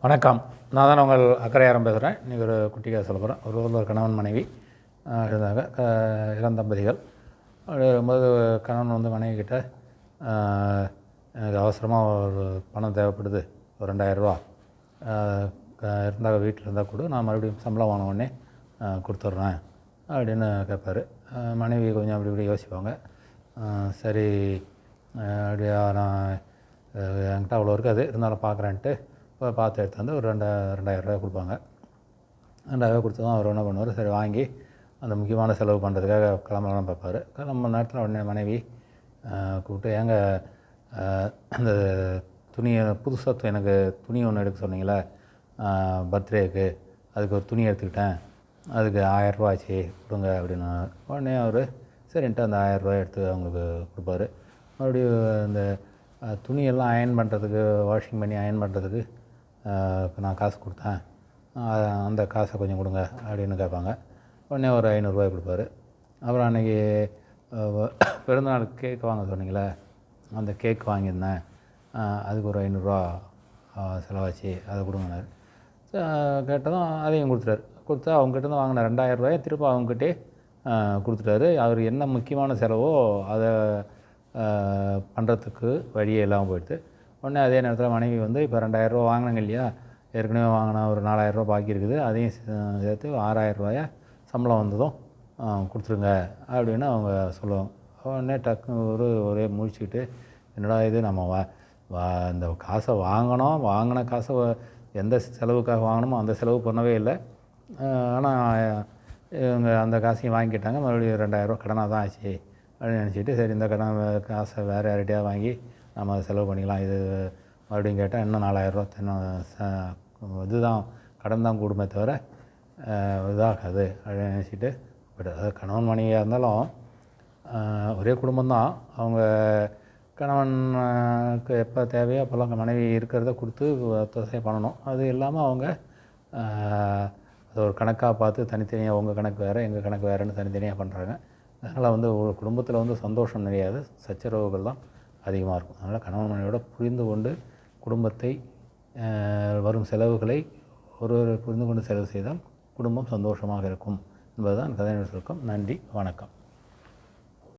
வணக்கம். நான் தான் உங்கள் அக்கறையாரம் பேசுகிறேன். இன்றைக்கி ஒரு குட்டி கதை சொல்ல போகிறேன். ஒரு ஊரில் ஒரு கணவன் மனைவி இருந்தாங்க. இளந்தம்பதிகள். அப்படி இருக்கும்போது கணவன் வந்து மனைவி கிட்ட எனக்கு அவசரமாக ஒரு பணம் தேவைப்படுது, ஒரு 2000 இருந்தால் வீட்டில் இருந்தால் கூட நான் மறுபடியும் சம்பளம் வாங்கின உடனே கொடுத்துட்றேன் அப்படின்னு கேட்பார். மனைவி கொஞ்சம் அப்படி இப்படி யோசிப்பாங்க. சரி, அப்படியா, நான் என்கிட்ட அவ்வளோ இருக்காது, இருந்தாலும் பார்க்குறேன்ட்டு பார்த்து எடுத்து ஒரு 2000 கொடுப்பாங்க. 2000 கொடுத்து தான் அவர் என்ன பண்ணுவார், சரி வாங்கி அந்த முக்கியமான செலவு பண்ணுறதுக்காக கிளம்பலாம் பார்ப்பார். கிளம்ப நேரத்தில் உடனே மனைவி கூப்பிட்டு, ஏங்க அந்த துணியை புதுசாக எனக்கு துணி ஒன்று எடுக்க சொன்னீங்களே பர்த்டேக்கு, அதுக்கு ஒரு துணி எடுத்துக்கிட்டேன், அதுக்கு 1000 ஆச்சு கொடுங்க அப்படின்னு. உடனே அவர் சரின்ட்டு அந்த 1000 எடுத்து அவங்களுக்கு கொடுப்பாரு. மறுபடியும் இந்த துணியெல்லாம் அயர்ன் பண்ணுறதுக்கு, வாஷிங் பண்ணி அயர்ன் பண்ணுறதுக்கு நான் காசு கொடுத்தேன், அந்த காசை கொஞ்சம் கொடுங்க அப்படின்னு கேட்பாங்க. உடனே ஒரு 500 கொடுப்பாரு. அப்புறம் அன்றைக்கி பிறந்தநாள் கேக் வாங்க சொன்னீங்களே, அந்த கேக் வாங்கியிருந்தேன், அதுக்கு ஒரு 500 செலவாச்சு, அதை கொடுங்கனாரு. கேட்டதும் அதையும் கொடுத்துட்டாரு. கொடுத்தா அவங்ககிட்ட வாங்கின 2000 திரும்ப அவங்ககிட்டே கொடுத்துட்டாரு. அவர் என்ன முக்கியமான செலவோ அதை பண்ணுறதுக்கு வழியே இல்லாமல் போயிடுது. உடனே அதே நேரத்தில் மனைவி வந்து இப்போ 2000 வாங்கினாங்க இல்லையா, ஏற்கனவே வாங்கினா ஒரு 4000 பாக்கி இருக்குது, அதையும் சேர்த்து 6000 சம்பளம் வந்ததும் கொடுத்துருங்க அப்படின்னு அவங்க சொல்லுவாங்க. உடனே டக்குன்னு ஒரே முழிச்சுக்கிட்டு, என்னடா இது, நம்ம இந்த காசை வாங்கின காசை எந்த செலவுக்காக வாங்கினோமோ அந்த செலவு பண்ணவே இல்லை, ஆனால் இவங்க அந்த காசையும் வாங்கிக்கிட்டாங்க, மறுபடியும் 2000 கடனாக தான் ஆச்சு அப்படின்னு நினச்சிட்டு, சரி இந்த காசை வேறு யார்கிட்டையா வாங்கி நம்ம செலவு பண்ணிக்கலாம், இது மறுபடியும் கேட்டால் இன்னும் 4000 இதுதான் கடன் தான் கூடுமே தவிர இதாகாது அப்படின்னு நினச்சிட்டு போய்ட்டு. அது கணவன் மனைவியாக இருந்தாலும் ஒரே குடும்பம்தான். அவங்க கணவனுக்கு எப்போ தேவையோ அப்போல்லாம் மனைவி இருக்கிறத கொடுத்து தொசையை பண்ணணும். அது இல்லாமல் அவங்க அதை ஒரு கணக்காக பார்த்து தனித்தனியாக உங்கள் கணக்கு வேறு எங்கள் கணக்கு வேறுன்னு தனித்தனியாக பண்ணுறாங்க. அதனால் வந்து ஒரு குடும்பத்தில் வந்து சந்தோஷம் நிறையாது, சச்சரவுகள் தான் அதிகமாக இருக்கும். அதனால் கணவன் மனைவியோட புரிந்து கொண்டு குடும்பத்தை, வரும் செலவுகளை ஒருவர் புரிந்து கொண்டு செலவு செய்தால் குடும்பம் சந்தோஷமாக இருக்கும் என்பதுதான் கதையின் சுருக்கம். நன்றி, வணக்கம்.